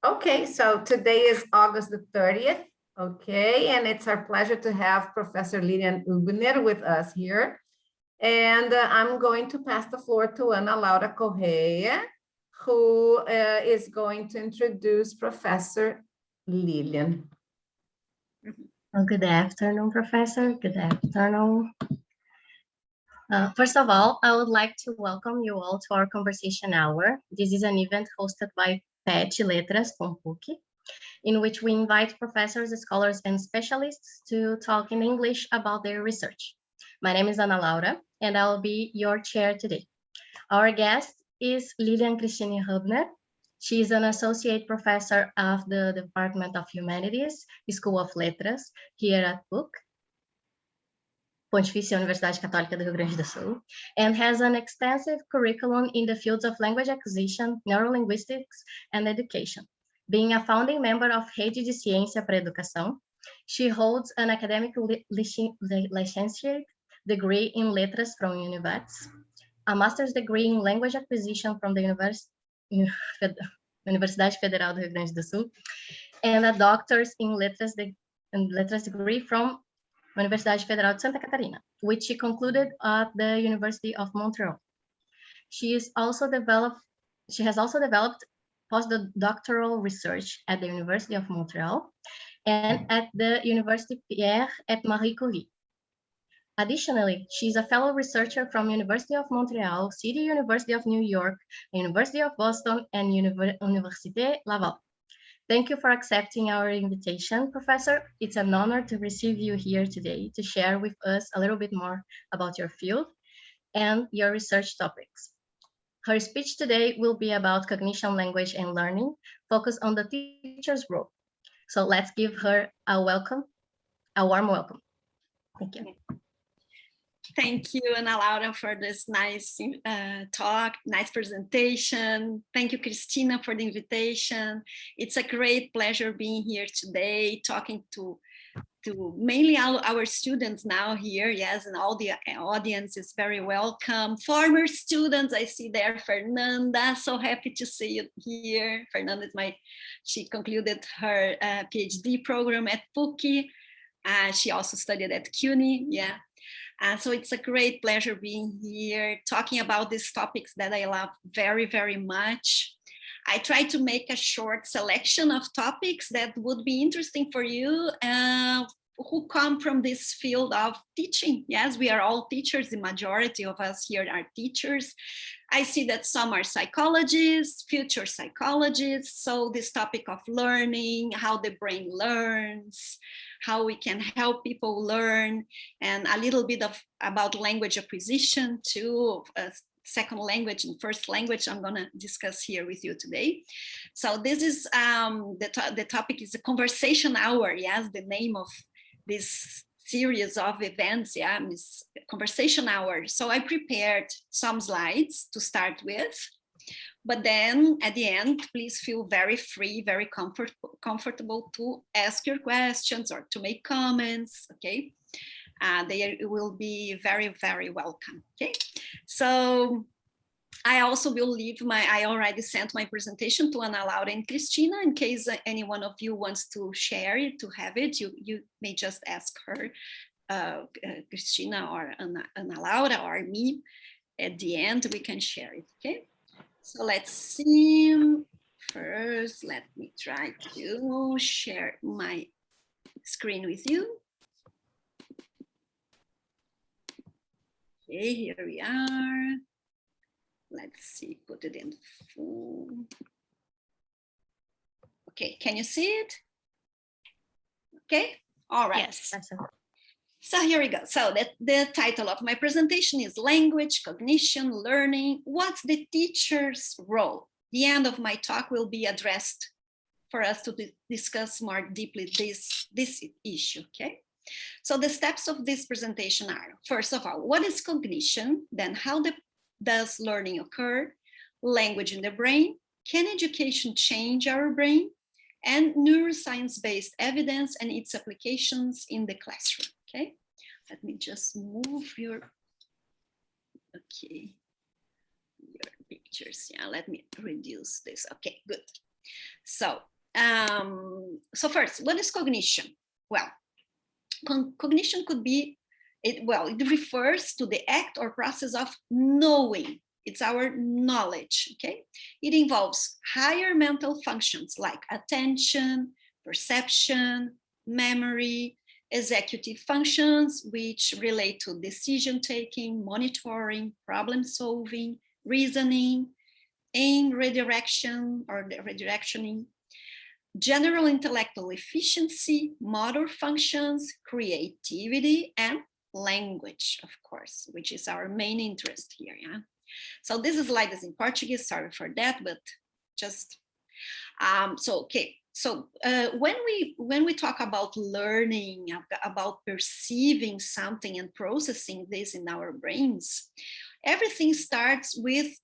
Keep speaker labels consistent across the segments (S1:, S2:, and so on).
S1: Okay, so today is August the 30th. Okay, and it's our pleasure to have Professor Lilian Hübner with us here. And I'm going to pass the floor to Ana Laura Correia, who is going to introduce Professor Lilian.
S2: Well, good afternoon, Professor. Good afternoon. First of all, I would like to welcome you all to our conversation hour. This is an event hosted by PET Letras from PUC, in which we invite professors, scholars, and specialists to talk in English about their research. My name is Ana Laura, and I'll be your chair today. Our guest is Lilian Hübner. She is an associate professor of the Department of Humanities, School of Letras, here at PUC, Pontifícia Universidade Católica do Rio Grande do Sul, and has an extensive curriculum in the fields of language acquisition, neurolinguistics, and education. Being a founding member of Rede de Ciência para Educação, she holds an academic licentiate degree in Letras from Univates, a master's degree in language acquisition from the Universidade Federal do Rio Grande do Sul, and a doctor's in Letras degree from Universidade Federal de Santa Catarina, which she concluded at the University of Montreal. She has also developed postdoctoral research at the University of Montreal and at the University Pierre et Marie Curie. Additionally, she's a fellow researcher from University of Montreal, City University of New York, University of Boston, and Université Laval. Thank you for accepting our invitation, Professor. It's an honor to receive you here today to share with us a little bit more about your field and your research topics. Her speech today will be about cognition, language, and learning, focused on the teacher's role. So let's give her a warm welcome. Thank you.
S3: Thank you, Ana Laura, for this nice talk, nice presentation. Thank you, Cristina, for the invitation. It's a great pleasure being here today, talking to mainly our students now here, yes, and all the audience is very welcome. Former students, I see there, Fernanda, so happy to see you here. Fernanda she concluded her PhD program at PUC. She also studied at CUNY, yeah. So it's a great pleasure being here, talking about these topics that I love very, very much. I try to make a short selection of topics that would be interesting for you who come from this field of teaching. Yes, we are all teachers. The majority of us here are teachers. I see that some are psychologists, future psychologists. So this topic of learning, how the brain learns, how we can help people learn, and a little bit about language acquisition too, second language and first language I'm going to discuss here with you today. So this is the topic is the conversation hour. Yes, the name of this series of events, yeah, is conversation hour. So I prepared some slides to start with, but then at the end, please feel very free, very comfortable to ask your questions or to make comments, okay? They will be very, very welcome, okay? So I also will leave I already sent my presentation to Ana Laura and Cristina in case any one of you wants to share it, to have it, you may just ask her, Cristina or Ana Laura or me. At the end, we can share it, okay? So let's see. First, let me try to share my screen with you. Okay, here we are. Let's see, put it in full. Okay, can you see it? Okay, all right.
S2: Yes.
S3: So here we go. So the title of my presentation is Language, Cognition, Learning. What's the teacher's role? The end of my talk will be addressed for us to discuss more deeply this issue, okay? So the steps of this presentation are, first of all, what is cognition? Then how does learning occur? Language in the brain. Can education change our brain? And neuroscience-based evidence and its applications in the classroom, okay? Let me just move your pictures. Yeah, let me reduce this. Okay, good. So, so first, what is cognition? Well, cognition could be, it refers to the act or process of knowing. It's our knowledge, okay? It involves higher mental functions like attention, perception, memory, executive functions, which relate to decision-taking, monitoring, problem-solving, reasoning, aim redirection or redirectioning, general intellectual efficiency, motor functions, creativity, and language, of course, which is our main interest here. Yeah. So this slide is in Portuguese. Sorry for that, but just okay. So when we talk about learning, about perceiving something and processing this in our brains, everything starts with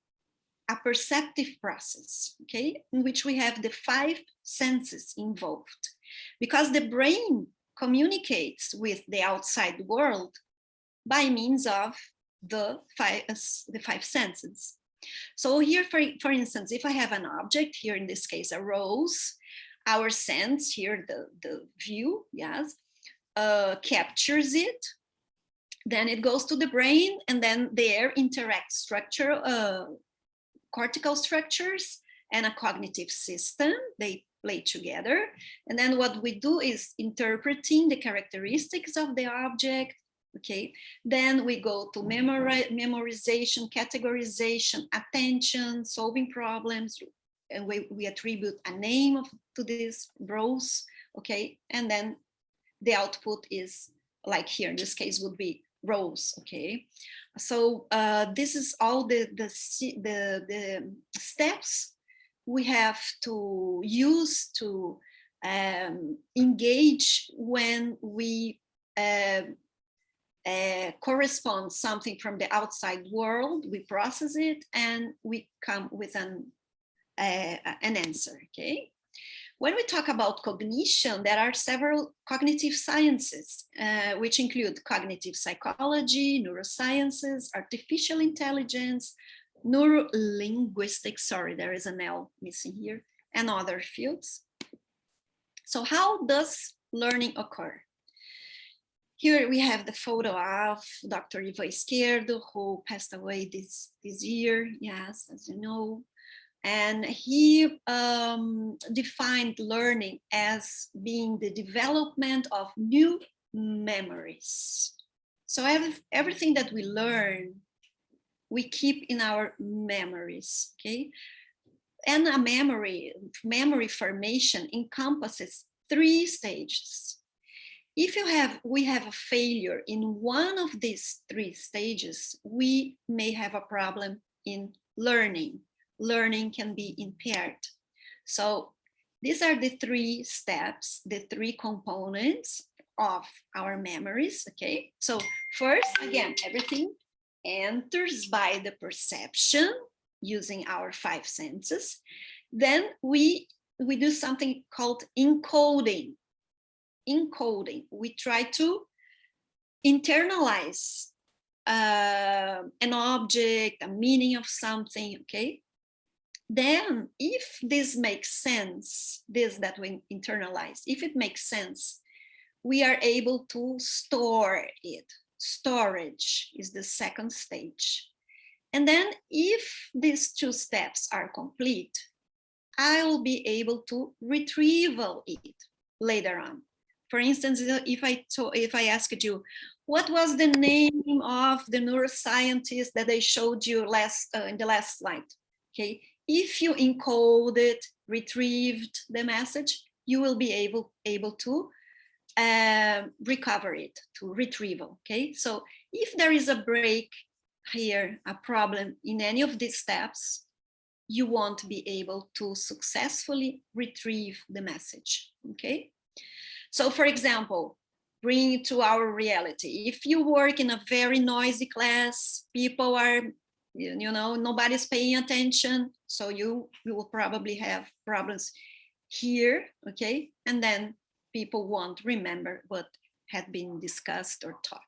S3: a perceptive process, okay, in which we have the 5 senses involved, because the brain communicates with the outside world by means of the 5 senses. So here, for instance, if I have an object, here in this case, a rose, our sense here, the view, yes, captures it, then it goes to the brain, and then there interact cortical structures and a cognitive system. They play together. And then what we do is interpreting the characteristics of the object. Okay, then we go to memorization, categorization, attention, solving problems, and we attribute a name to this rose. Okay, and then the output is, like here in this case, would be rose. Okay, so this is all the steps we have to use to engage when we correspond something from the outside world. We process it and we come with an answer. Okay. When we talk about cognition, there are several cognitive sciences, which include cognitive psychology, neurosciences, artificial intelligence, neurolinguistics, sorry, there is an L missing here, and other fields. So how does learning occur? Here we have the photo of Dr. Ivo Izquierdo, who passed away this year, yes, as you know. And he defined learning as being the development of new memories. So everything that we learn, we keep in our memories, okay? And a memory formation encompasses 3 stages. If we have a failure in one of these 3 stages, we may have a problem in learning. Learning can be impaired. So these are the 3 steps, the 3 components of our memories, okay? So first, again, everything enters by the perception using our 5 senses. Then we do something called encoding. Encoding, we try to internalize an object, a meaning of something, okay? Then if this makes sense, this that we internalize, if it makes sense, we are able to store it. Storage is the 2nd stage. And then if these 2 steps are complete, I will be able to retrieve it later on. For instance, if I asked you, what was the name of the neuroscientist that I showed you in the last slide? Okay, if you encoded, retrieved the message, you will be able to recover it, to retrieval. Okay, so if there is a break here, a problem in any of these steps, you won't be able to successfully retrieve the message. Okay. So for example, bring it to our reality. If you work in a very noisy class, people are, nobody's paying attention. So you will probably have problems here, okay? And then people won't remember what had been discussed or taught.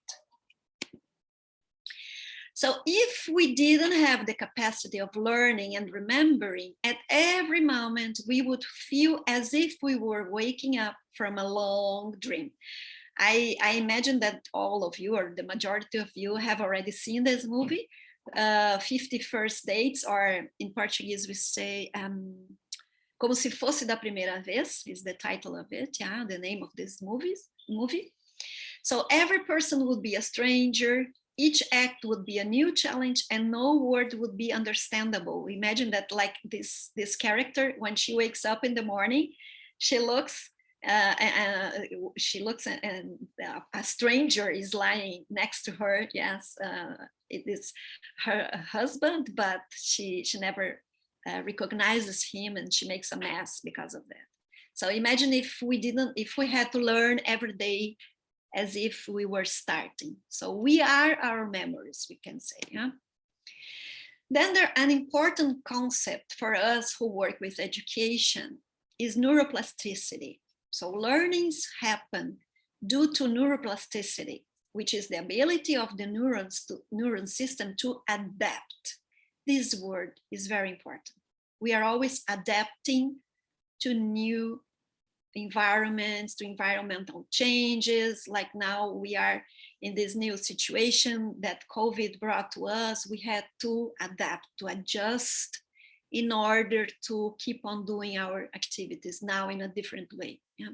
S3: So if we didn't have the capacity of learning and remembering, at every moment we would feel as if we were waking up from a long dream. I imagine that all of you, or the majority of you, have already seen this movie, 50 First Dates, or in Portuguese we say Como se fosse da primeira vez, is the title of it, yeah, the name of this movie. So every person would be a stranger, each act would be a new challenge, and no word would be understandable. Imagine that, like this character, when she wakes up in the morning, she looks and a stranger is lying next to her. Yes, it is her husband, but she never recognizes him, and she makes a mess because of that. So imagine if we had to learn every day as if we were starting. So we are our memories, we can say. Yeah? Then there an important concept for us who work with education is neuroplasticity. So learnings happen due to neuroplasticity, which is the ability of the neuron system to adapt. This word is very important. We are always adapting to new environments, to environmental changes. Like now we are in this new situation that COVID brought to us. We had to adapt, to adjust in order to keep on doing our activities now in a different way. Yeah.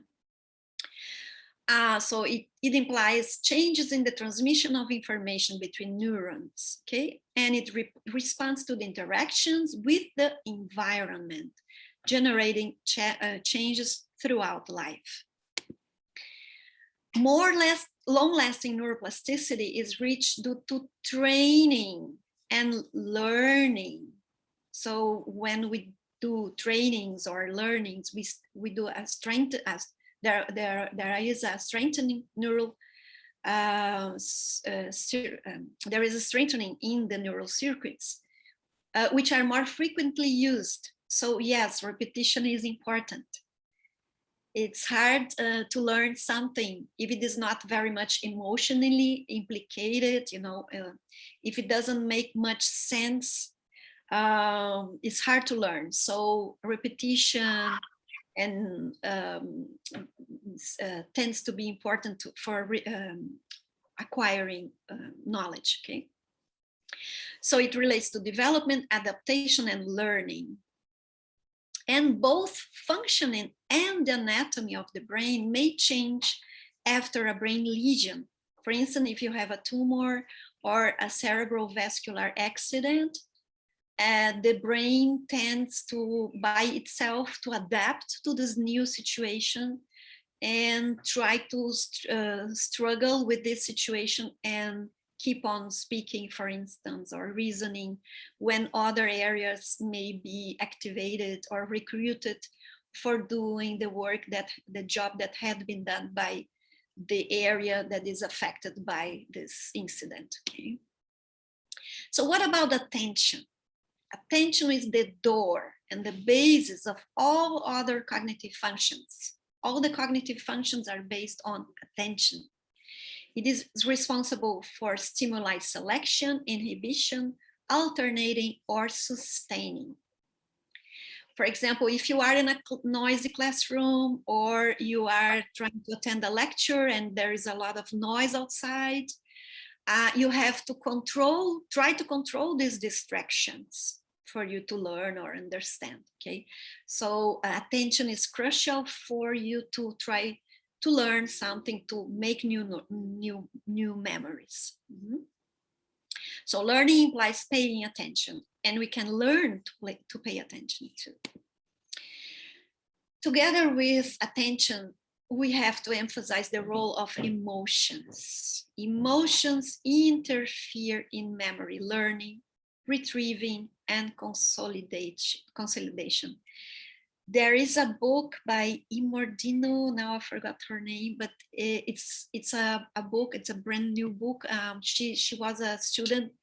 S3: So it implies changes in the transmission of information between neurons, okay? And it responds to the interactions with the environment, generating changes throughout life. More or less long-lasting neuroplasticity is reached due to training and learning. So when we do trainings or learnings, we do a strength, there is a strengthening neural, there is a strengthening in the neural circuits, which are more frequently used. So yes, repetition is important. It's hard to learn something if it is not very much emotionally implicated, you know, if it doesn't make much sense, it's hard to learn. So repetition and tends to be important for acquiring knowledge, okay? So it relates to development, adaptation, and learning. And both functioning and the anatomy of the brain may change after a brain lesion. For instance, if you have a tumor or a cerebral vascular accident, the brain tends to, by itself, to adapt to this new situation and try to struggle with this situation and keep on speaking, for instance, or reasoning when other areas may be activated or recruited for doing the work, the job that had been done by the area that is affected by this incident. Okay? So what about attention? Attention is the door and the basis of all other cognitive functions. All the cognitive functions are based on attention. It is responsible for stimuli selection, inhibition, alternating, or sustaining. For example, if you are in a noisy classroom or you are trying to attend a lecture and there is a lot of noise outside, you have to try to control these distractions for you to learn or understand, okay? So attention is crucial for you to try to learn something, to make new memories. Mm-hmm. So learning implies paying attention, and we can learn to pay attention too. Together with attention, we have to emphasize the role of emotions. Emotions interfere in memory learning, retrieving, and consolidation. There is a book by Imordino, now I forgot her name, but it's a book, it's a brand new book. She was a student,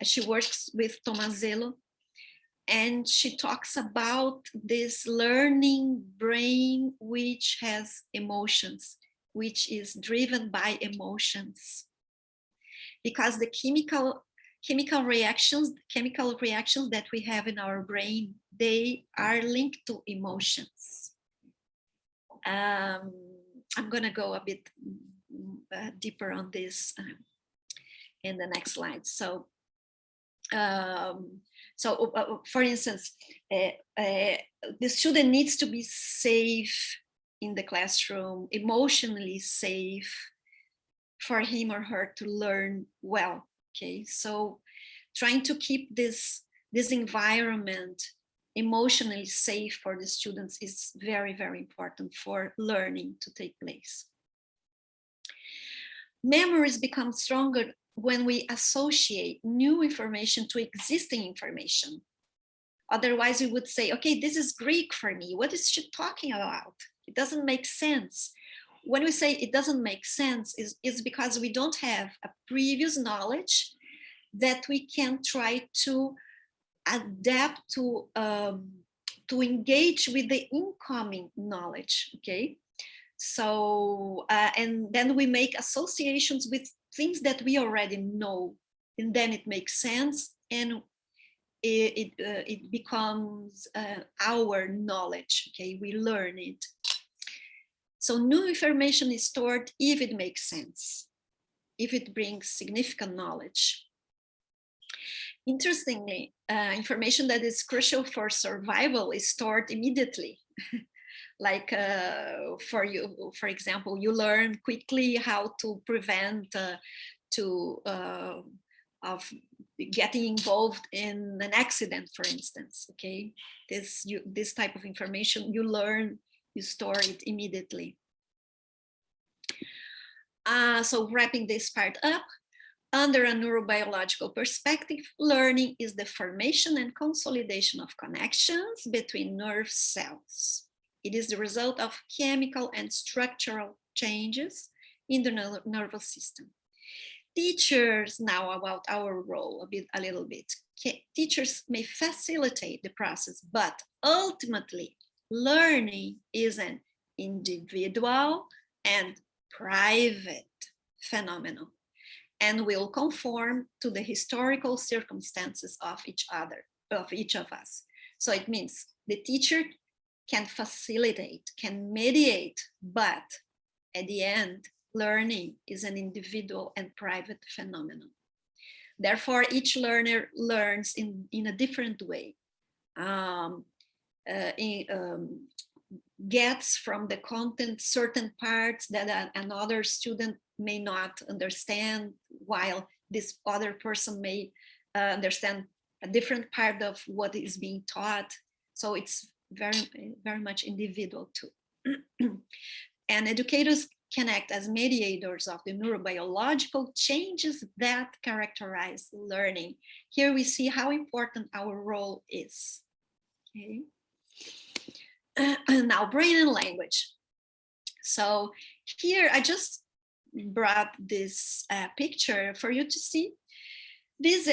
S3: she works with Tomazello, and she talks about this learning brain which has emotions, which is driven by emotions. Because the chemical chemical reactions that we have in our brain, they are linked to emotions. I'm going to go a bit deeper on this in the next slide. So, for instance, the student needs to be safe in the classroom, emotionally safe for him or her to learn well. Okay, so trying to keep this environment emotionally safe for the students is very, very important for learning to take place. Memories become stronger when we associate new information to existing information. Otherwise, we would say, okay, this is Greek for me. What is she talking about? It doesn't make sense. When we say it doesn't make sense, is because we don't have a previous knowledge that we can try to adapt to engage with the incoming knowledge. Okay, so and then we make associations with things that we already know, and then it makes sense, and it becomes our knowledge. Okay, we learn it. So new information is stored if it makes sense, if it brings significant knowledge. Interestingly, information that is crucial for survival is stored immediately. Like for example, you learn quickly how to prevent of getting involved in an accident, for instance. Okay, this type of information you learn, you store it immediately. So wrapping this part up, under a neurobiological perspective, learning is the formation and consolidation of connections between nerve cells. It is the result of chemical and structural changes in the nervous system. Teachers, now about our role a little bit. Teachers may facilitate the process, but ultimately learning is an individual and private phenomenon, and will conform to the historical circumstances of each of us. So it means the teacher can facilitate, can mediate, but at the end, learning is an individual and private phenomenon. Therefore, each learner learns in a different way. Gets from the content certain parts that another student may not understand, while this other person may understand a different part of what is being taught. So it's very, very much individual too. And educators can act as mediators of the neurobiological changes that characterize learning. Here we see how important our role is. Okay. Now, brain and language. So here I just brought this picture for you to see. These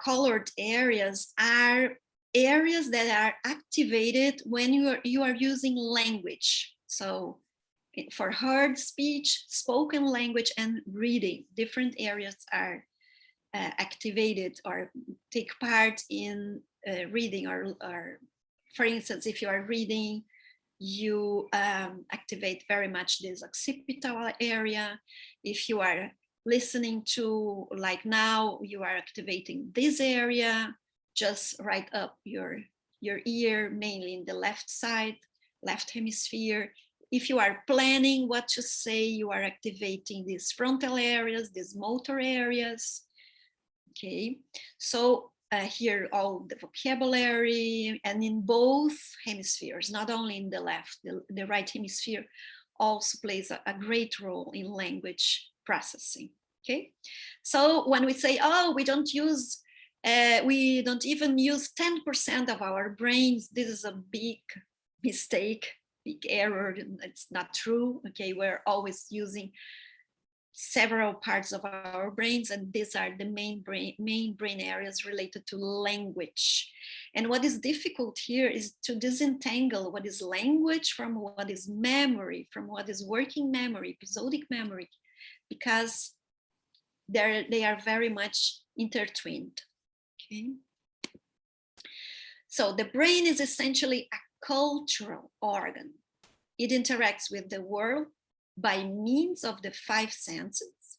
S3: colored areas are areas that are activated when you are using language. So for heard speech, spoken language, and reading, different areas are activated or take part in reading, or for instance, if you are reading, you activate very much this occipital area. If you are listening to, like now, you are activating this area, just right up your ear, mainly in the left side, left hemisphere. If you are planning what to say, you are activating these frontal areas, these motor areas. Okay, so here all the vocabulary, and in both hemispheres, not only in the left, the right hemisphere also plays a great role in language processing. Okay, so when we say, oh, we don't even use 10% of our brains, this is a big mistake, big error. It's not true. Okay, we're always using several parts of our brains, and these are the main brain areas related to language. And what is difficult here is to disentangle what is language from what is memory, from what is working memory, episodic memory, because they are very much intertwined. Okay. So the brain is essentially a cultural organ. It interacts with the world by means of the 5 senses,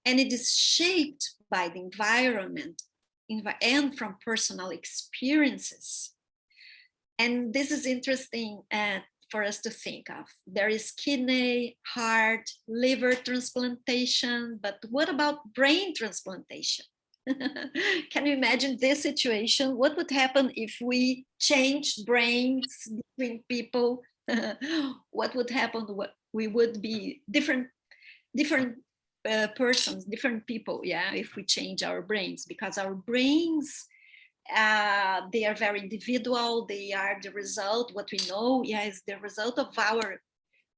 S3: and it is shaped by the environment and from personal experiences. And this is interesting for us to think of. There is kidney, heart, liver transplantation, but what about brain transplantation? Can you imagine this situation? What would happen if we changed brains between people? What would happen? We would be different persons, different people, yeah, if we change our brains, because our brains, they are very individual. They are the result, what we know, yeah, is the result of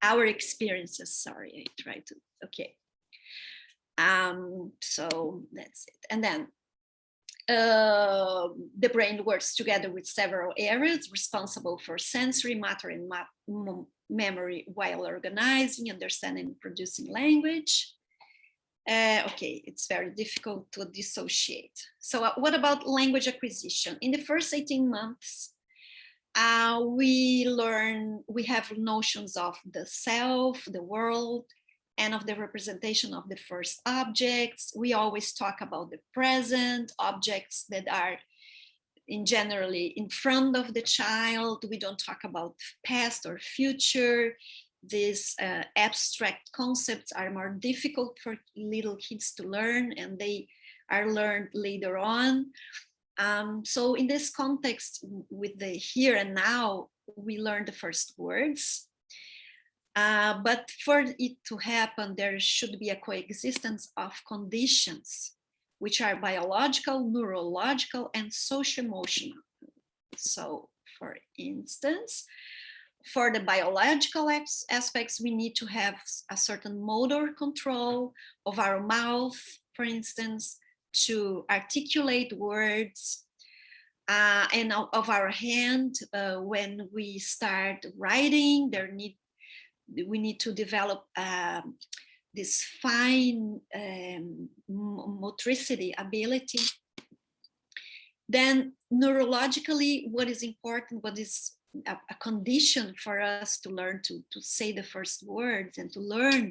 S3: our experiences. Sorry, I tried to, okay. So that's it. And then the brain works together with several areas responsible for sensory, motor, and memory, while organizing, understanding, and producing language. Okay, it's very difficult to dissociate. So what about language acquisition? In the first 18 months, we have notions of the self, the world, and of the representation of the first objects. We always talk about the present, objects that are generally in front of the child. We don't talk about past or future. These abstract concepts are more difficult for little kids to learn, and they are learned later on. So in this context, with the here and now, we learn the first words. But for it to happen, there should be a coexistence of conditions, which are biological, neurological, and socio-emotional. So for instance, for the biological aspects, we need to have a certain motor control of our mouth, for instance, to articulate words, and of our hand. When we start writing, we need to develop this fine motricity ability. Then neurologically, what is important, what is a condition for us to learn to say the first words and to learn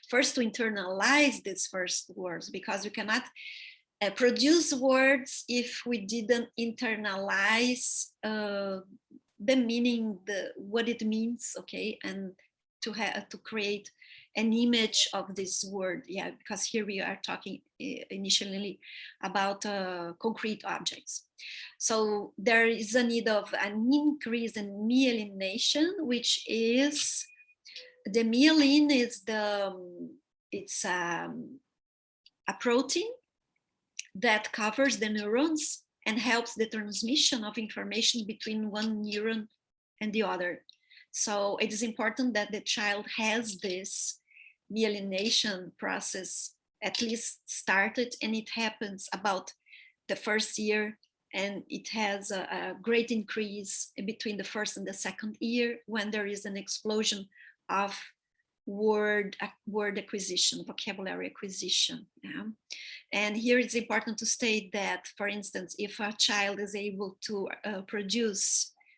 S3: first to internalize these first words, because we cannot produce words if we didn't internalize the meaning, what it means, okay, and to create an image of this word, yeah, because here we are talking initially about concrete objects. So there is a need of an increase in myelination, which is, the myelin is it's a protein that covers the neurons and helps the transmission of information between one neuron and the other. So it is important that the child has this myelination process at least started, and it happens about the first year, and it has a great increase between the first and the second year, when there is an explosion of word acquisition, vocabulary acquisition. Yeah? And here it's important to state that, for instance, if a child is able to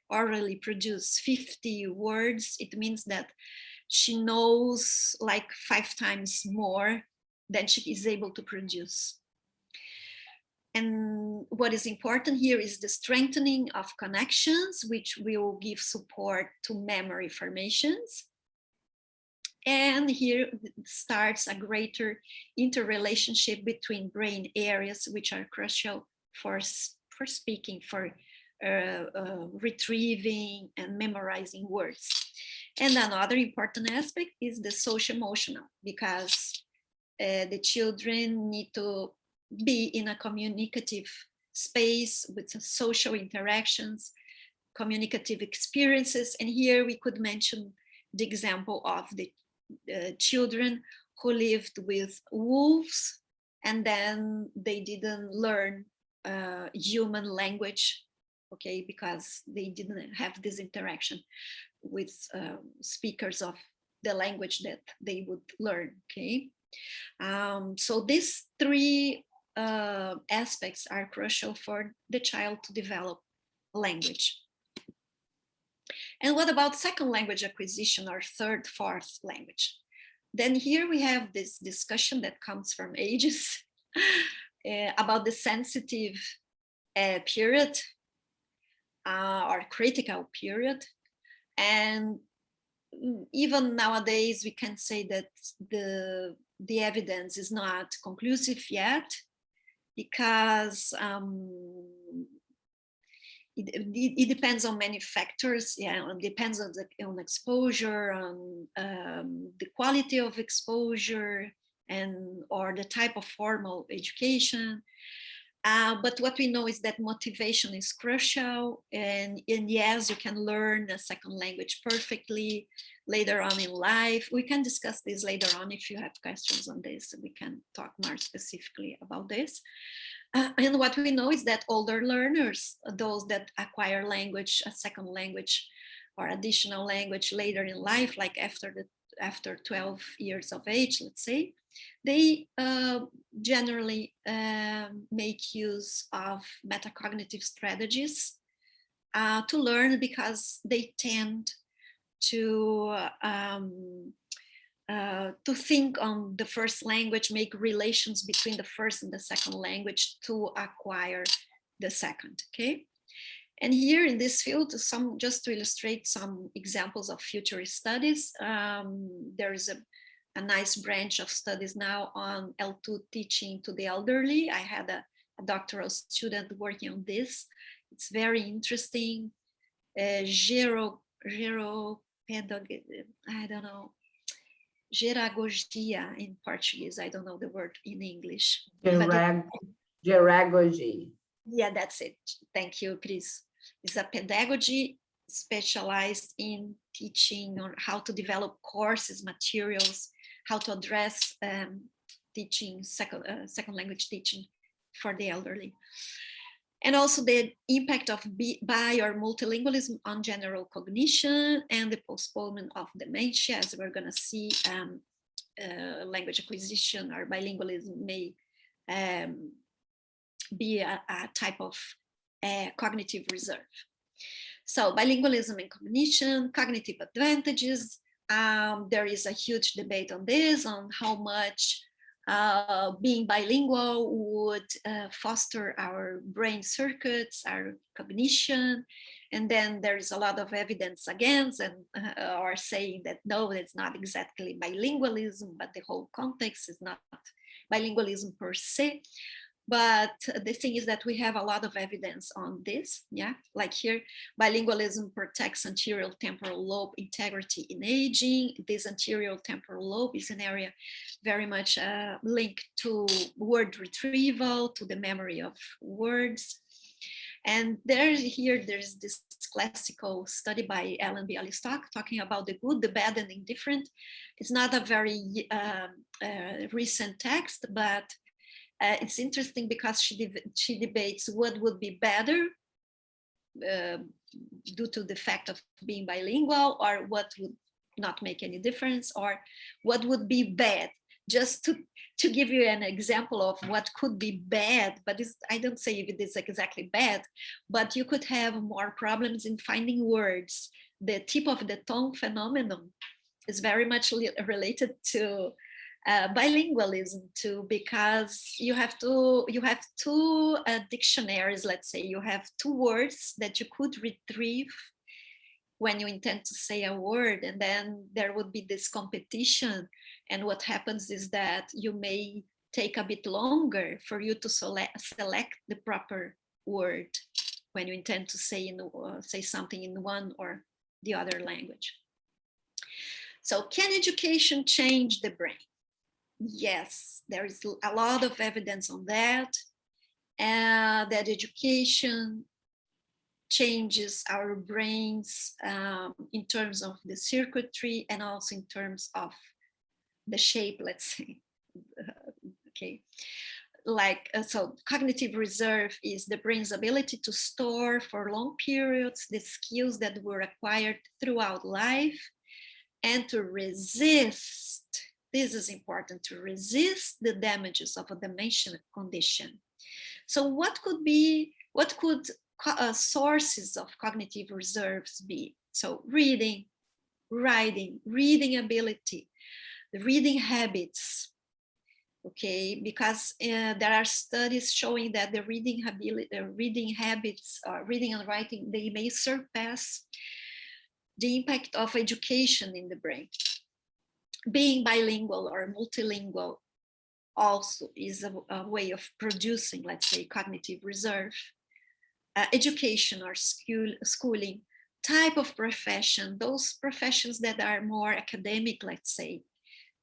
S3: orally produce 50 words, it means that she knows like 5 times more than she is able to produce. And what is important here is the strengthening of connections, which will give support to memory formations. And here starts a greater interrelationship between brain areas, which are crucial for speaking, for retrieving and memorizing words. And another important aspect is the social-emotional, because the children need to be in a communicative space with social interactions, communicative experiences. And here we could mention the example of the children who lived with wolves, and then they didn't learn human language, okay, because they didn't have this interaction with speakers of the language that they would learn, okay. So these 3 aspects are crucial for the child to develop language. And what about second language acquisition or third, fourth language? Then here we have this discussion that comes from ages about the sensitive period or critical period. And even nowadays, we can say that the evidence is not conclusive yet, because it depends on many factors. Yeah, it depends on exposure, on the quality of exposure, or the type of formal education. But what we know is that motivation is crucial, and yes, you can learn a second language perfectly later on in life. We can discuss this later on if you have questions on this. We can talk more specifically about this. And what we know is that older learners, those that acquire language, a second language or additional language later in life, like after 12 years of age, let's say, they generally make use of metacognitive strategies to learn, because they tend to think on the first language, make relations between the first and the second language to acquire the second, okay? And here in this field, just to illustrate some examples of future studies, there is a nice branch of studies now on L2 teaching to the elderly. I had a doctoral student working on this. It's very interesting. I don't know, geragogia in Portuguese. I don't know the word in English.
S1: Geragogy.
S3: Yeah, that's it. Thank you, Chris. It's a pedagogy specialized in teaching on how to develop courses, materials, how to address teaching, second language teaching for the elderly. And also the impact of bi or multilingualism on general cognition and the postponement of dementia. As we're going to see, language acquisition or bilingualism may be a type of cognitive reserve. So bilingualism and cognition, cognitive advantages. There is a huge debate on this, on how much being bilingual would foster our brain circuits, our cognition. And then there is a lot of evidence against and or saying that no, it's not exactly bilingualism, but the whole context is not bilingualism per se. But the thing is that we have a lot of evidence on this, yeah? Like here, bilingualism protects anterior temporal lobe integrity in aging. This anterior temporal lobe is an area very much linked to word retrieval, to the memory of words. And there's this classical study by Ellen Bialystok talking about the good, the bad, and indifferent. It's not a very recent text, but it's interesting because she debates what would be better due to the fact of being bilingual, or what would not make any difference, or what would be bad. Just to give you an example of what could be bad, but I don't say if it is exactly bad, but you could have more problems in finding words. The tip of the tongue phenomenon is very much related to bilingualism too, because you have two dictionaries, let's say. You have two words that you could retrieve when you intend to say a word, and then there would be this competition. And what happens is that you may take a bit longer for you to select the proper word when you intend to say something in one or the other language. So can education change the brain? Yes, there is a lot of evidence on that, that education changes our brains in terms of the circuitry and also in terms of the shape, let's say. Okay, like, so cognitive reserve is the brain's ability to store for long periods the skills that were acquired throughout life and to resist This is important to resist the damages of a dementia condition. So what could sources of cognitive reserves be? So reading, writing, reading ability, the reading habits, okay, because there are studies showing that the reading ability, the reading habits, reading and writing, they may surpass the impact of education in the brain. Being bilingual or multilingual also is a way of producing, let's say, cognitive reserve. Education or schooling, type of profession, those professions that are more academic, let's say,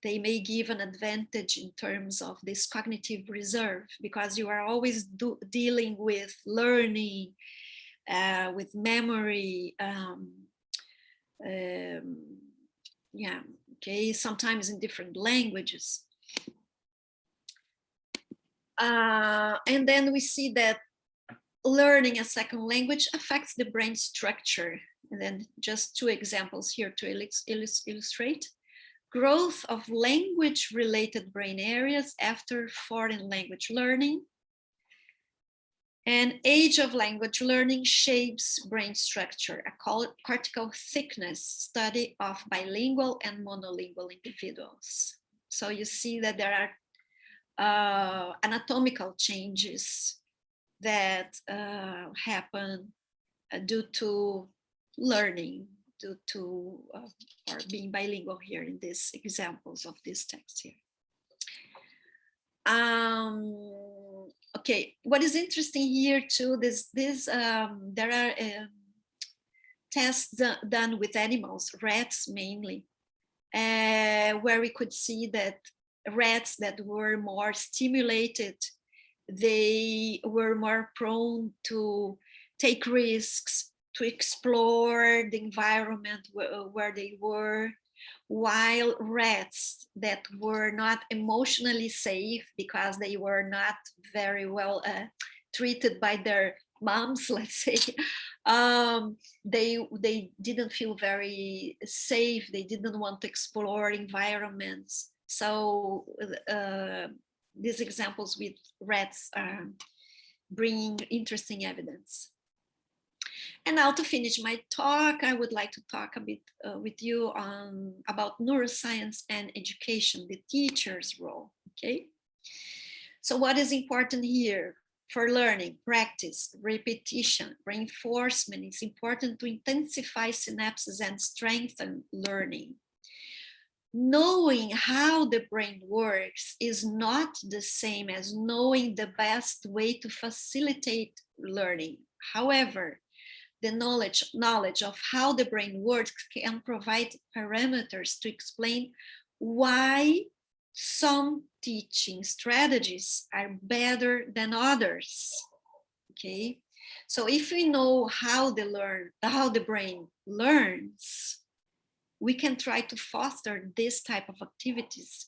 S3: they may give an advantage in terms of this cognitive reserve, because you are always dealing with learning, with memory, yeah, okay, sometimes in different languages. And then we see that learning a second language affects the brain structure. And then just two examples here to illustrate. Growth of language-related brain areas after foreign language learning. And age of language learning shapes brain structure, a cortical thickness study of bilingual and monolingual individuals. So you see that there are anatomical changes that happen due to learning, due to or being bilingual here in these examples of this text here. Okay, what is interesting here too, there are tests done with animals, rats mainly, where we could see that rats that were more stimulated, they were more prone to take risks, to explore the environment where they were, while rats that were not emotionally safe because they were not very well treated by their moms, let's say, they didn't feel very safe, they didn't want to explore environments. So these examples with rats are bringing interesting evidence. And now to finish my talk, I would like to talk a bit with you about neuroscience and education, the teacher's role, okay? So what is important here? For learning, practice, repetition, reinforcement, it's important to intensify synapses and strengthen learning. Knowing how the brain works is not the same as knowing the best way to facilitate learning. However, the knowledge of how the brain works can provide parameters to explain why some teaching strategies are better than others. Okay, so if we know how the brain learns, we can try to foster this type of activities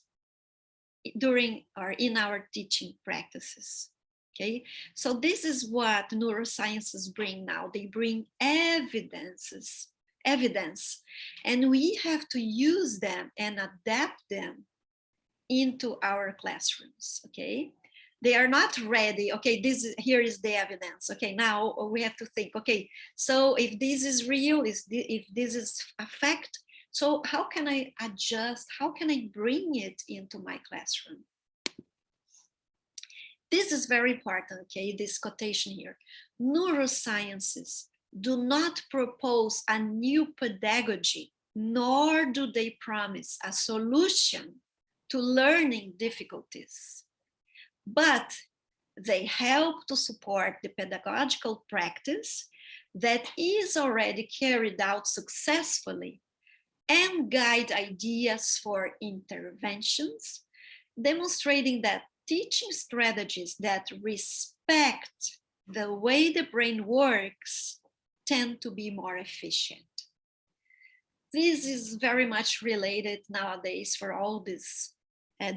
S3: during or in our teaching practices. Okay, so this is what neurosciences bring now. They bring evidence, and we have to use them and adapt them into our classrooms. Okay, they are not ready. Okay, here is the evidence. Okay, now we have to think. Okay, so if this is real, if this is a fact, so how can I adjust? How can I bring it into my classroom? This is very important, okay, this quotation here. Neurosciences do not propose a new pedagogy, nor do they promise a solution to learning difficulties, but they help to support the pedagogical practice that is already carried out successfully and guide ideas for interventions, demonstrating that teaching strategies that respect the way the brain works tend to be more efficient. This is very much related nowadays for all this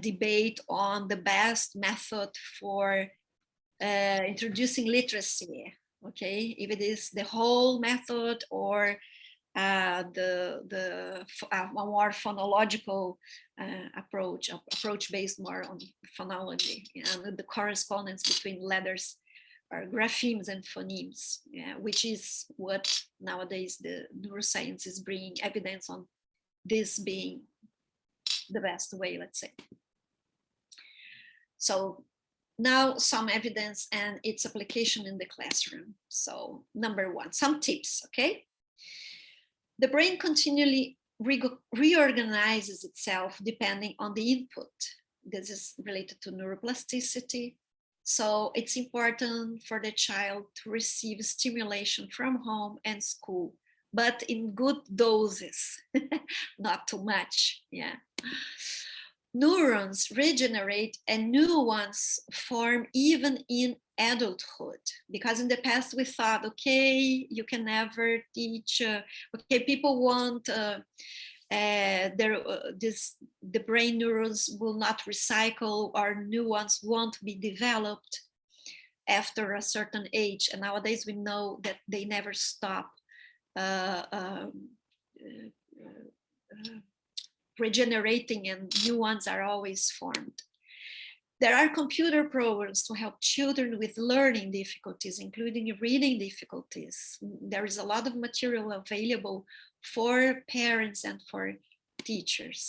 S3: debate on the best method for introducing literacy, okay? If it is the whole method or a more phonological approach based more on phonology and the correspondence between letters or graphemes and phonemes, which is what nowadays the neuroscience is bringing evidence on this being the best way, let's say. So now some evidence and its application in the classroom. So number one, some tips, okay? The brain continually reorganizes itself depending on the input. This is related to neuroplasticity. So it's important for the child to receive stimulation from home and school, but in good doses, not too much, yeah. Neurons regenerate and new ones form even in adulthood, because in the past we thought, okay, you can never teach, okay, people want the brain neurons will not recycle or new ones won't be developed after a certain age, and nowadays we know that they never stop regenerating, and new ones are always formed. There are computer programs to help children with learning difficulties, including reading difficulties. There is a lot of material available for parents and for teachers.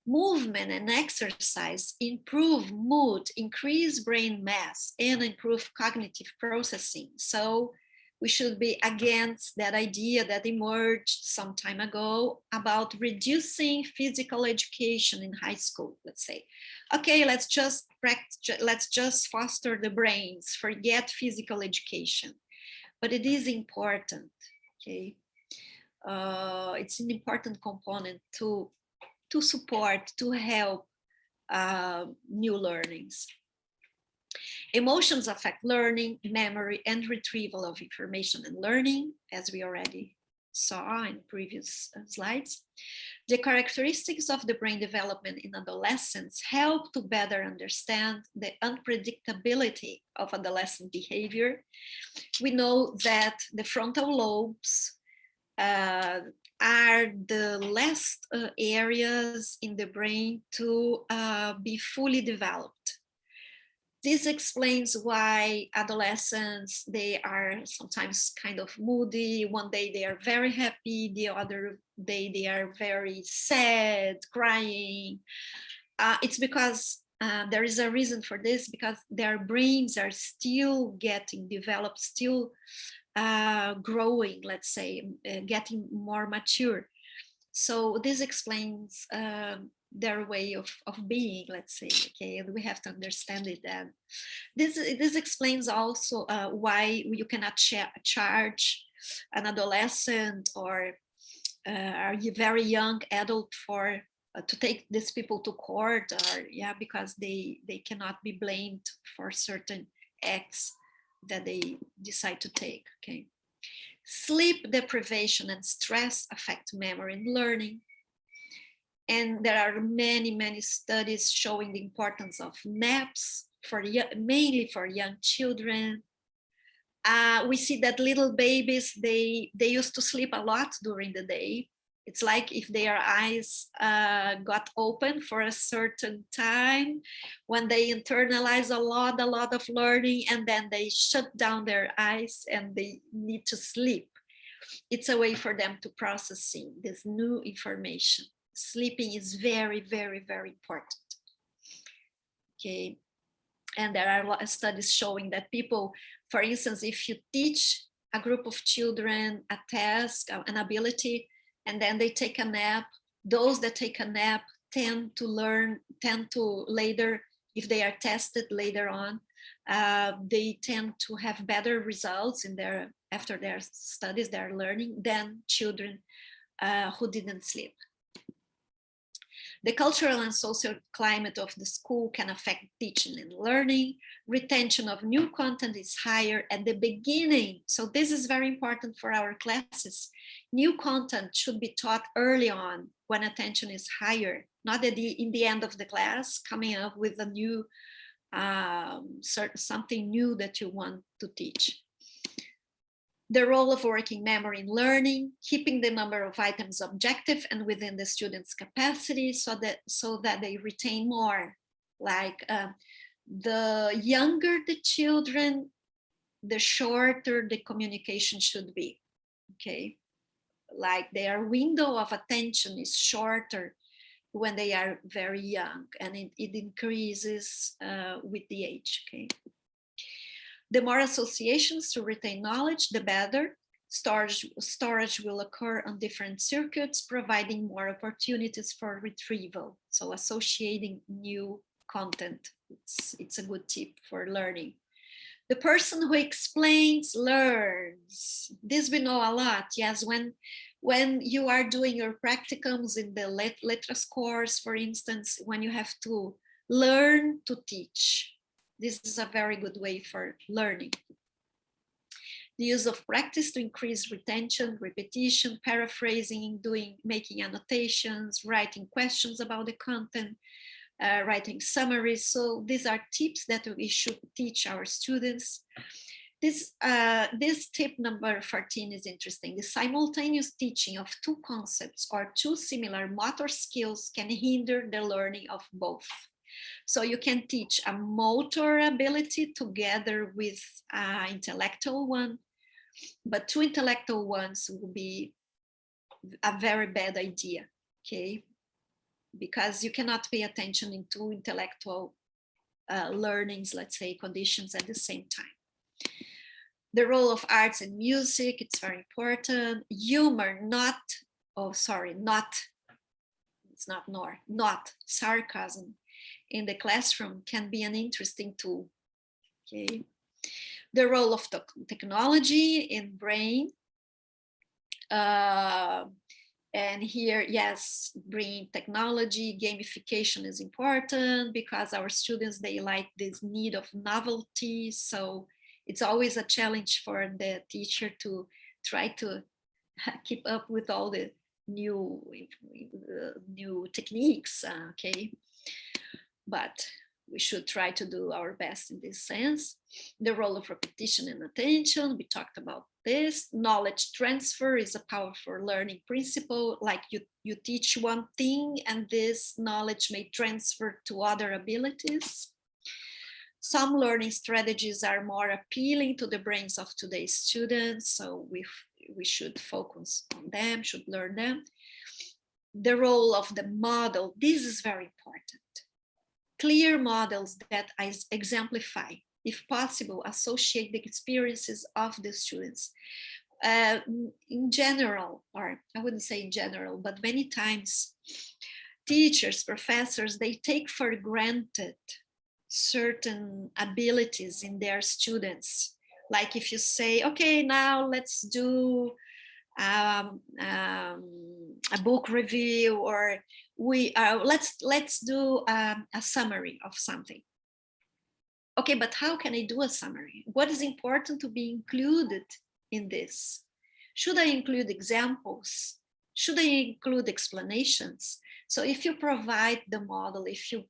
S3: Movement and exercise improve mood, increase brain mass, and improve cognitive processing. So we should be against that idea that emerged some time ago about reducing physical education in high school, let's say. Okay, let's just foster the brains, forget physical education. But it is important, okay? It's an important component to support, to help new learnings. Emotions affect learning, memory, and retrieval of information and learning, as we already saw in previous slides. The characteristics of the brain development in adolescence help to better understand the unpredictability of adolescent behavior. We know that the frontal lobes are the last areas in the brain to be fully developed. This explains why adolescents, they are sometimes kind of moody. One day they are very happy, the other day they are very sad, crying. It's because there is a reason for this, because their brains are still getting developed, still growing, let's say, getting more mature. So this explains their way of being, let's say, okay, and we have to understand it. And this explains also why you cannot charge an adolescent or a very young adult for to take these people to court, or because they cannot be blamed for certain acts that they decide to take, okay. Sleep deprivation and stress affect memory and learning. And there are many studies showing the importance of naps, mainly for young children. We see that little babies, they used to sleep a lot during the day. It's like if their eyes got open for a certain time, when they internalize a lot of learning, and then they shut down their eyes and they need to sleep. It's a way for them to processing this new information. Sleeping is very important. Okay, and there are a lot of studies showing that people, for instance, if you teach a group of children a task, an ability, and then they take a nap, those that take a nap tend to later, if they are tested later on, they tend to have better results after their studies, their learning, than children who didn't sleep. The cultural and social climate of the school can affect teaching and learning. Retention of new content is higher at the beginning. So this is very important for our classes. New content should be taught early on when attention is higher, not in the end of the class, coming up with a new, something new that you want to teach. The role of working memory in learning, keeping the number of items objective and within the student's capacity so that they retain more. Like the younger the children, the shorter the communication should be, okay? Like their window of attention is shorter when they are very young, and it increases with the age, okay? The more associations to retain knowledge, the better. Storage will occur on different circuits, providing more opportunities for retrieval. So associating new content, it's a good tip for learning. The person who explains learns. This we know a lot. Yes, when you are doing your practicums in the letras course, for instance, when you have to learn to teach, this is a very good way for learning. The use of practice to increase retention, repetition, paraphrasing, making annotations, writing questions about the content, writing summaries. So these are tips that we should teach our students. This tip number 14 is interesting. The simultaneous teaching of two concepts or two similar motor skills can hinder the learning of both. So you can teach a motor ability together with an intellectual one, but two intellectual ones will be a very bad idea, okay? Because you cannot pay attention in two intellectual learnings, let's say, conditions at the same time. The role of arts and music, it's very important. Humor, not sarcasm in the classroom can be an interesting tool, okay? The role of technology in brain. And here, yes, bringing technology, gamification is important because our students, they like this need of novelty. So it's always a challenge for the teacher to try to keep up with all the new techniques, okay? But we should try to do our best in this sense. The role of repetition and attention, we talked about this. Knowledge transfer is a powerful learning principle, like you teach one thing and this knowledge may transfer to other abilities. Some learning strategies are more appealing to the brains of today's students, so we should focus on them, should learn them. The role of the model, this is very important. Clear models that exemplify, if possible, associate the experiences of the students. In general, or I wouldn't say in general, but many times teachers, professors, they take for granted certain abilities in their students. Like if you say, okay, now let's do a book review, or let's do a summary of something. Okay, but how can I do a summary? What is important to be included in this? Should I include examples? Should I include explanations? So if you provide the model, if you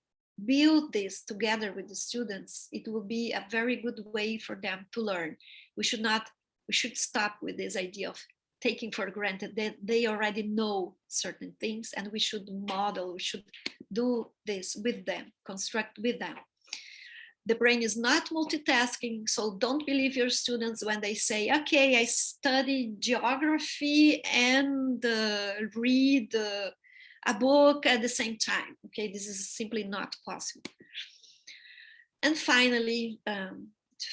S3: build this together with the students, it will be a very good way for them to learn. We should stop with this idea of taking for granted that they already know certain things, and we should model, we should do this with them, construct with them. The brain is not multitasking, so don't believe your students when they say, okay, I study geography and read a book at the same time. Okay, this is simply not possible. And finally, to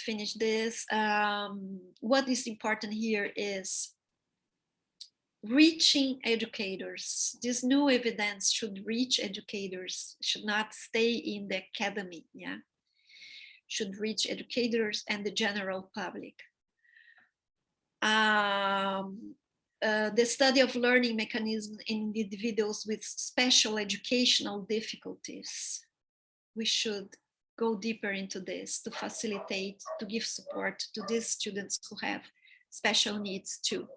S3: finish this, what is important here is reaching educators. This new evidence should reach educators, should not stay in the academy, yeah? Should reach educators and the general public. The study of learning mechanisms in individuals with special educational difficulties. We should go deeper into this to facilitate, to give support to these students who have special needs too.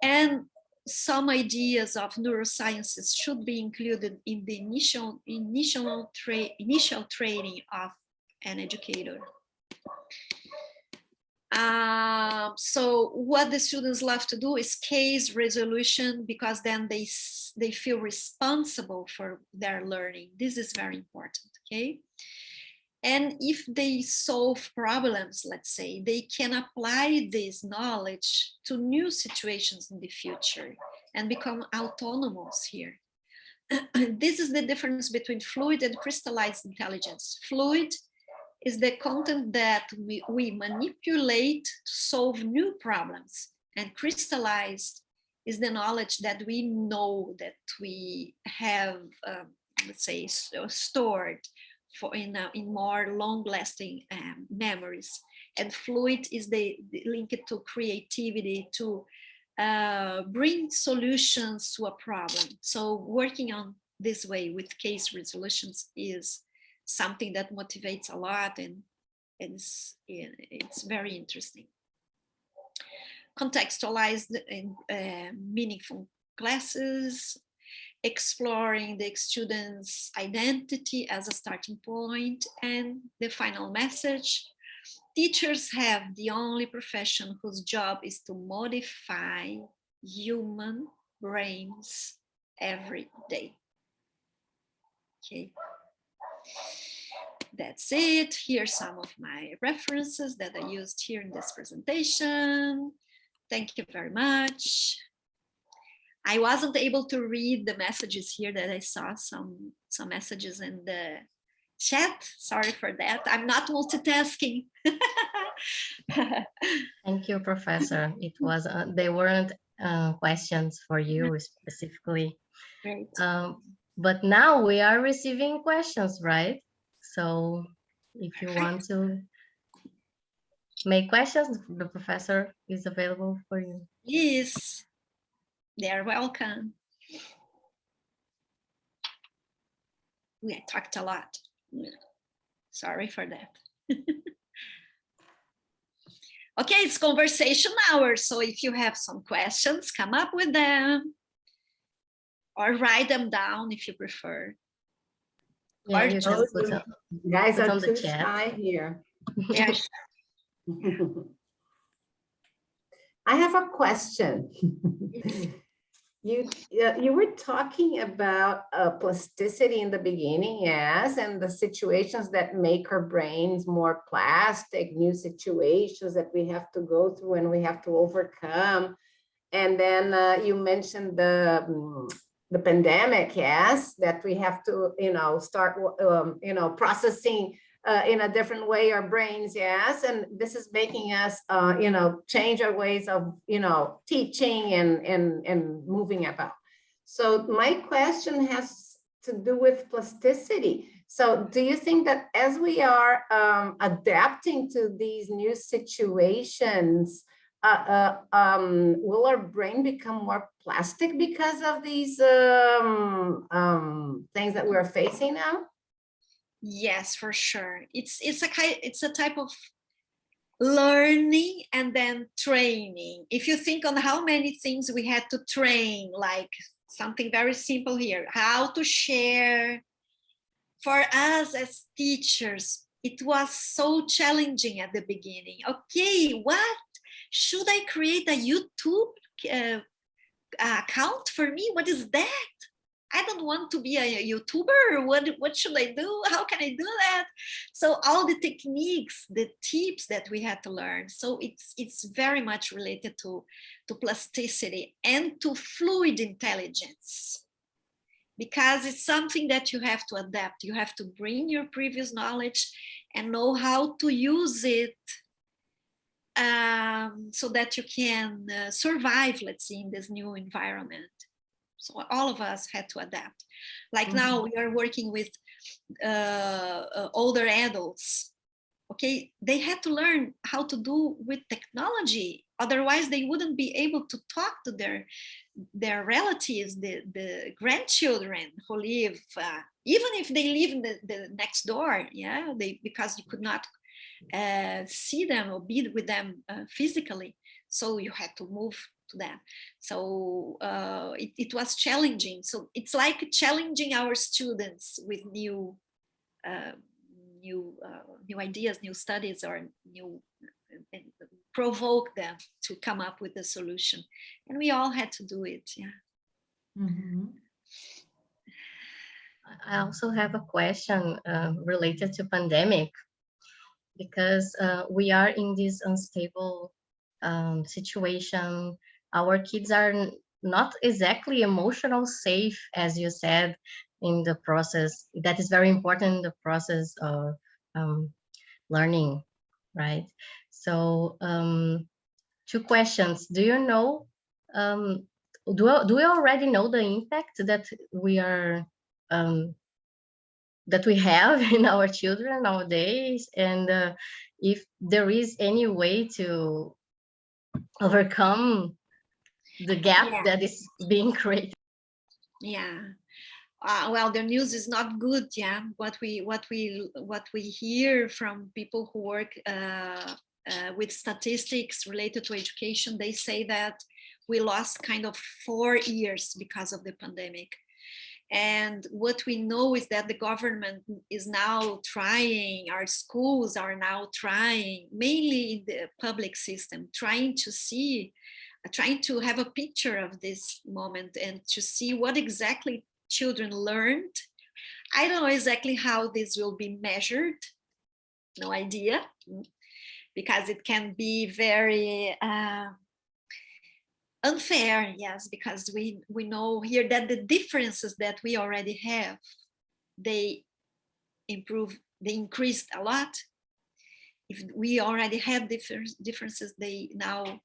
S3: And some ideas of neurosciences should be included in the initial training of an educator. So what the students love to do is case resolution, because then they feel responsible for their learning. This is very important, okay? And if they solve problems, let's say, they can apply this knowledge to new situations in the future and become autonomous here. This is the difference between fluid and crystallized intelligence. Fluid is the content that we manipulate to solve new problems, and crystallized is the knowledge that we know, that we have, let's say, stored for in more long-lasting memories. And fluid is the linked to creativity, to bring solutions to a problem. So working on this way with case resolutions is something that motivates a lot, and it's very interesting. Contextualized and meaningful classes, exploring the student's identity as a starting point, and the final message: teachers have the only profession whose job is to modify human brains every day. Okay. That's it. Here's some of my references that I used here in this presentation. Thank you very much. I wasn't able to read the messages here, that I saw some messages in the chat. Sorry for that. I'm not multitasking.
S2: Thank you, Professor. It was they weren't questions for you specifically.
S3: Great.
S2: But now we are receiving questions, right? So if you want to make questions, the professor is available for you.
S3: Yes, they're welcome. We talked a lot. Sorry for that. Okay, it's conversation hour. So if you have some questions, come up with them, or write them down if you prefer.
S2: Yeah, you can put up,
S1: guys
S2: put
S1: are
S2: on the
S1: too
S2: chat.
S1: shy here.
S3: Yes.
S1: I have a question. You were talking about plasticity in the beginning, yes, and the situations that make our brains more plastic, new situations that we have to go through and we have to overcome. And then you mentioned the pandemic, yes, that we have to, start, processing in a different way our brains, yes, and this is making us, change our ways of, teaching and moving about. So my question has to do with plasticity. So do you think that as we are adapting to these new situations, will our brain become more plastic because of these things that we're facing now?
S3: Yes, for sure. It's a type of learning and then training. If you think on how many things we had to train, like something very simple here, how to share. For us as teachers, it was so challenging at the beginning. Okay, what? Should I create a YouTube account for me? What is that? I don't want to be a YouTuber. What should I do? How can I do that? So all the techniques, the tips that we had to learn. So it's very much related to plasticity and to fluid intelligence, because it's something that you have to adapt. You have to bring your previous knowledge and know how to use it so that you can survive, let's say, in this new environment. So all of us had to adapt. Like now we are working with older adults. Okay, they had to learn how to do with technology. Otherwise, they wouldn't be able to talk to their relatives, the grandchildren who live, even if they live in the next door, yeah, because you could not see them or be with them physically. So you had to move to that. So it was challenging. So it's like challenging our students with new ideas, new studies, or new provoke them to come up with a solution. And we all had to do it, yeah.
S1: Mm-hmm.
S2: I also have a question related to pandemic, because we are in this unstable situation. Our kids are not exactly emotional safe, as you said, in the process. That is very important in the process of learning, right? So 2 questions. Do you know, do we already know the impact that we are that we have in our children nowadays, and if there is any way to overcome the gap
S3: Yeah.
S2: that is being created?
S3: Yeah. Well, the news is not good. Yeah, what we hear from people who work with statistics related to education, they say that we lost kind of 4 years because of the pandemic. And what we know is that the government is now trying, our schools are now trying, mainly in the public system, trying to have a picture of this moment and to see what exactly children learned. I don't know exactly how this will be measured, no idea, because it can be very unfair, yes, because we know here that the differences that we already have, they increased a lot. If we already had differences, they now,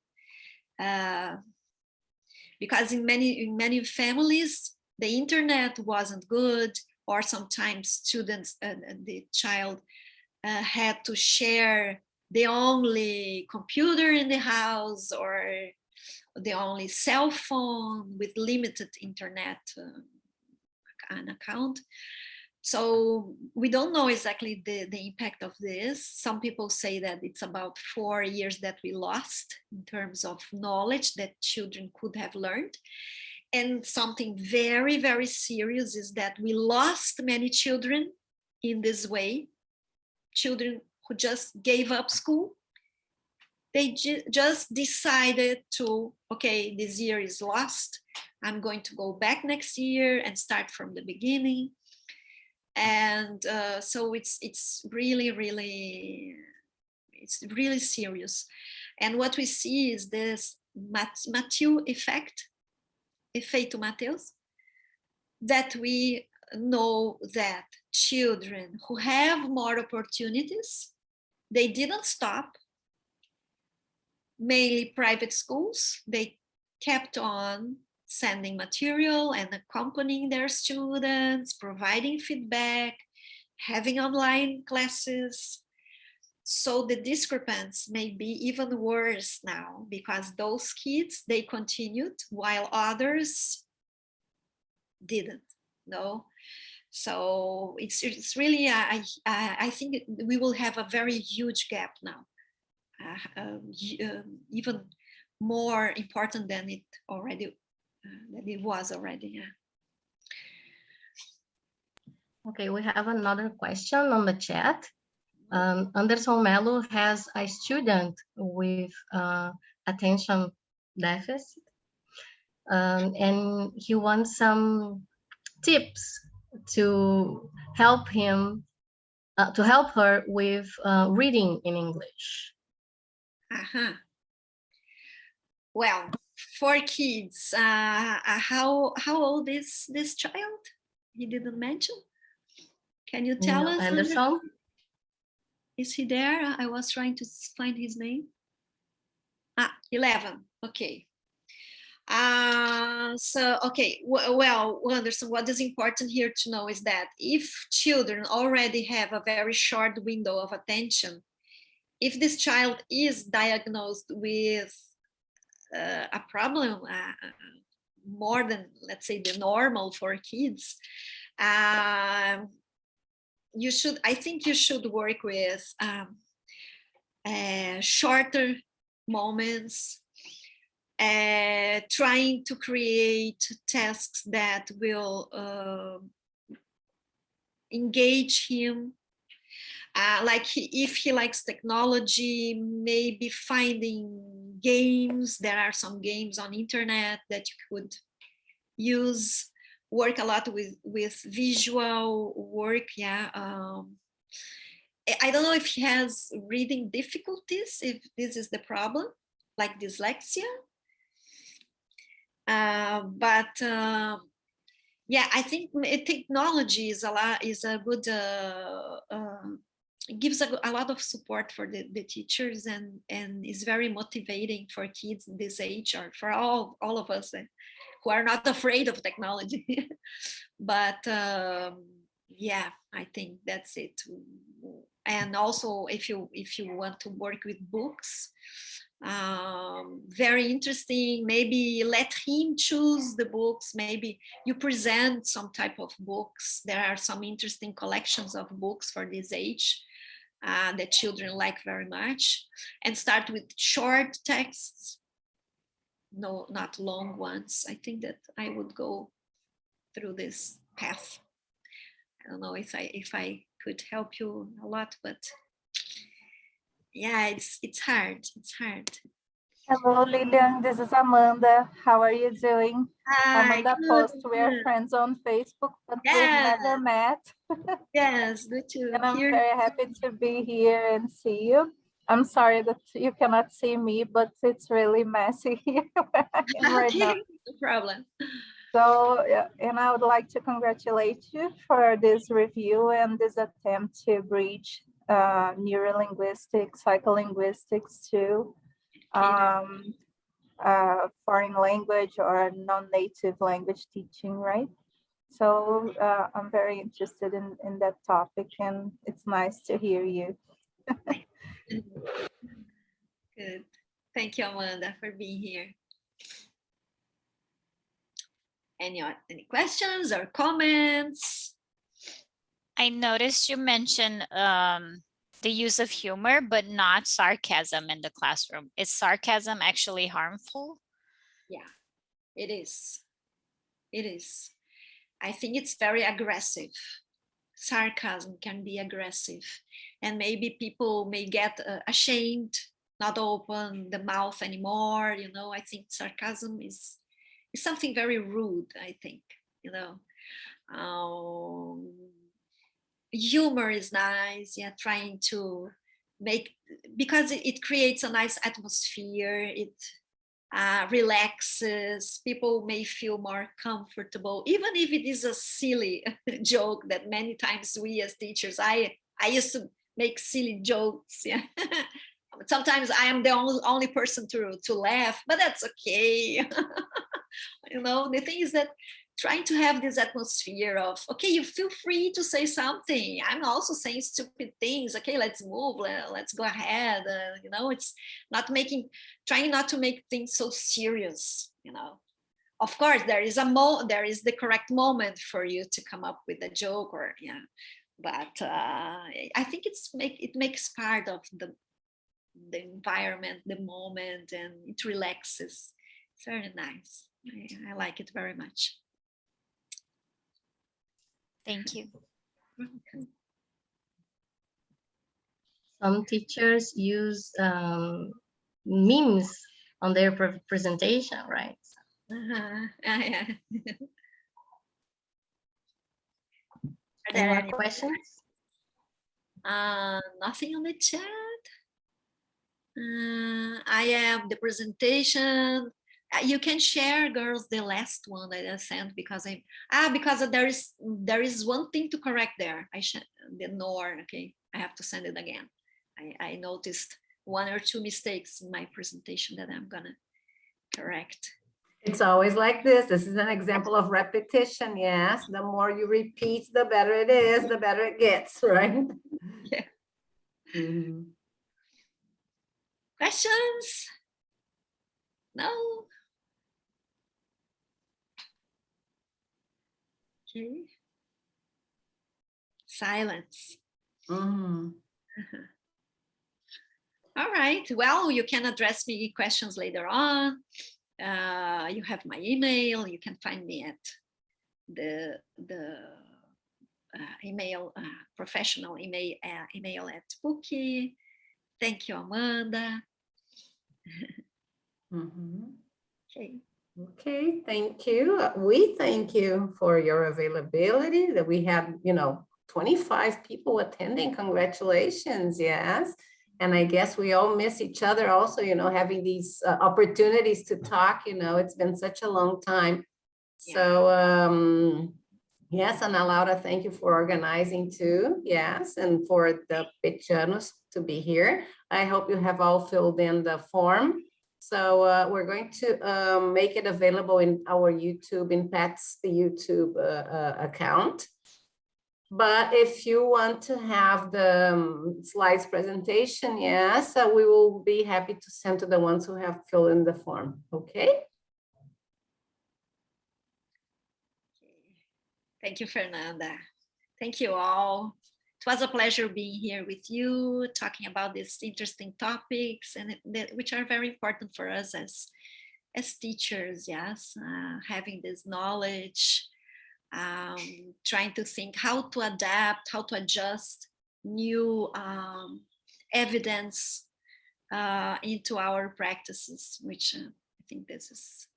S3: because in many families, the internet wasn't good, or sometimes students, the child had to share the only computer in the house or the only cell phone with limited internet an account. So we don't know exactly the impact of this. Some people say that it's about 4 years that we lost in terms of knowledge that children could have learned. And something very, very serious is that we lost many children in this way, children who just gave up school. They just decided to, okay, this year is lost. I'm going to go back next year and start from the beginning. And so it's really, really, it's really serious. And what we see is this Matthew effect, efeito Mateus, that we know that children who have more opportunities, they didn't stop. Mainly private schools, they kept on sending material and accompanying their students, providing feedback, having online classes. So the discrepancy may be even worse now, because those kids, they continued while others didn't. No. So it's really, I think we will have a very huge gap now. Even more important than it was already. Yeah.
S2: Okay, we have another question on the chat. Anderson Melo has a student with attention deficit, and he wants some tips to help him, to help her with reading in English.
S3: Well, for kids, how old is this child? He didn't mention. Can you tell us?
S2: Anderson?
S3: Is he there? I was trying to find his name. 11. Okay. So, okay, well, Anderson, what is important here to know is that if children already have a very short window of attention, if this child is diagnosed with a problem more than, let's say, the normal for kids, I think you should work with shorter moments, trying to create tasks that will engage him. Like if he likes technology, maybe finding games. There are some games on internet that you could use. Work a lot with visual work. Yeah. I don't know if he has reading difficulties, if this is the problem, like dyslexia. Yeah, I think technology is a good, it gives a lot of support for the teachers, and is very motivating for kids this age, or for all of us who are not afraid of technology. But yeah, I think that's it. And also, if you want to work with books, very interesting. Maybe let him choose the books. Maybe you present some type of books. There are some interesting collections of books for this age that children like very much. And start with short texts, no, not long ones. I think that I would go through this path. I don't know if I could help you a lot, but yeah, it's hard. It's hard.
S4: Hello, Lilian. This is Amanda. How are you doing?
S3: Hi,
S4: Amanda
S3: good,
S4: Post. We are
S3: good.
S4: friends on Facebook, but we've
S3: Yeah.
S4: never met.
S3: Yes, good to
S4: And I'm
S3: hear.
S4: very happy to be here and see you. I'm sorry that you cannot see me, but it's really messy here where I am right now.
S3: No problem.
S4: So, yeah, and I would like to congratulate you for this review and this attempt to bridge neurolinguistics, psycholinguistics to foreign language or non-native language teaching, right? So I'm very interested in that topic, and it's nice to hear you.
S3: Good. Thank you, Amanda, for being here. Any questions or comments?
S5: I noticed you mentioned the use of humor, but not sarcasm in the classroom. Is sarcasm actually harmful?
S3: Yeah, it is. It is. I think it's very aggressive. Sarcasm can be aggressive, and maybe people may get ashamed, not open the mouth anymore. You know, I think sarcasm is something very rude, I think, you know. Humor is nice, yeah, trying to make, because it creates a nice atmosphere, it relaxes, people may feel more comfortable, even if it is a silly joke that many times we as teachers, I used to make silly jokes, yeah. Sometimes I am the only person to laugh, but that's okay. You know, the thing is that trying to have this atmosphere of, okay, you feel free to say something. I'm also saying stupid things. Okay, let's move. Let's go ahead. You know, it's not trying not to make things so serious. You know, of course, there is the correct moment for you to come up with a joke, or yeah. But I think it makes part of the environment, the moment, and it relaxes. It's very nice. I like it very much.
S5: Thank you.
S2: Some teachers use memes on their presentation, right?
S3: Yeah.
S2: Any more questions?
S3: Nothing on the chat. I have the presentation. You can share, girls, the last one that I sent, because there is one thing to correct there. The nor. Okay, I have to send it again. I noticed one or two mistakes in my presentation that I'm gonna correct.
S1: It's always like this. This is an example of repetition. Yes, the more you repeat, the better it is, the better it gets, right?
S3: Yeah.
S1: Mm-hmm.
S3: Questions? No? Okay. Silence.
S1: Mm-hmm.
S3: All right. Well, you can address me questions later on. You have my email. You can find me at the email, professional email, email at PUC. Thank you, Amanda. Okay.
S1: Okay, thank you. We thank you for your availability, that we had, 25 people attending. Congratulations, yes. And I guess we all miss each other also, having these opportunities to talk, it's been such a long time.
S3: Yeah.
S1: So, yes, Ana Laura, thank you for organizing too. Yes, and for the Pechanos to be here. I hope you have all filled in the form. So we're going to make it available in our YouTube, in Pat's YouTube account. But if you want to have the slides presentation, yes, we will be happy to send to the ones who have filled in the form, okay?
S3: Thank you, Fernanda. Thank you all. It was a pleasure being here with you, talking about these interesting topics, and which are very important for us as teachers, yes, having this knowledge, trying to think how to adapt, how to adjust new evidence into our practices, which I think this is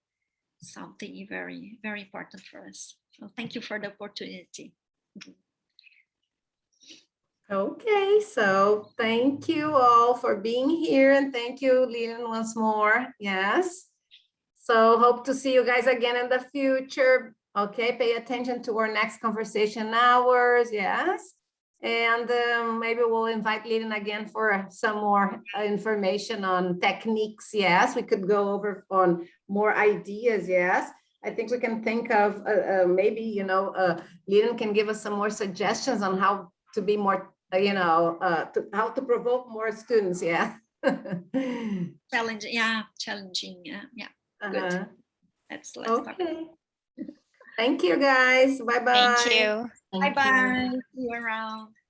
S3: something very, very important for us. So thank you for the opportunity.
S1: Okay, so thank you all for being here, and thank you, Lilian, once more. Yes. So hope to see you guys again in the future. Okay, pay attention to our next conversation hours. Yes. And maybe we'll invite Lilian again for some more information on techniques. Yes, we could go over on more ideas. Yes. I think we can think of maybe, Lilian can give us some more suggestions on how to be more, how to provoke more students. Yeah.
S3: Challenging. Yeah. Good. Let's talk.
S1: Okay. Thank you, guys. Bye-bye.
S5: Thank you.
S3: Bye-bye. See you around.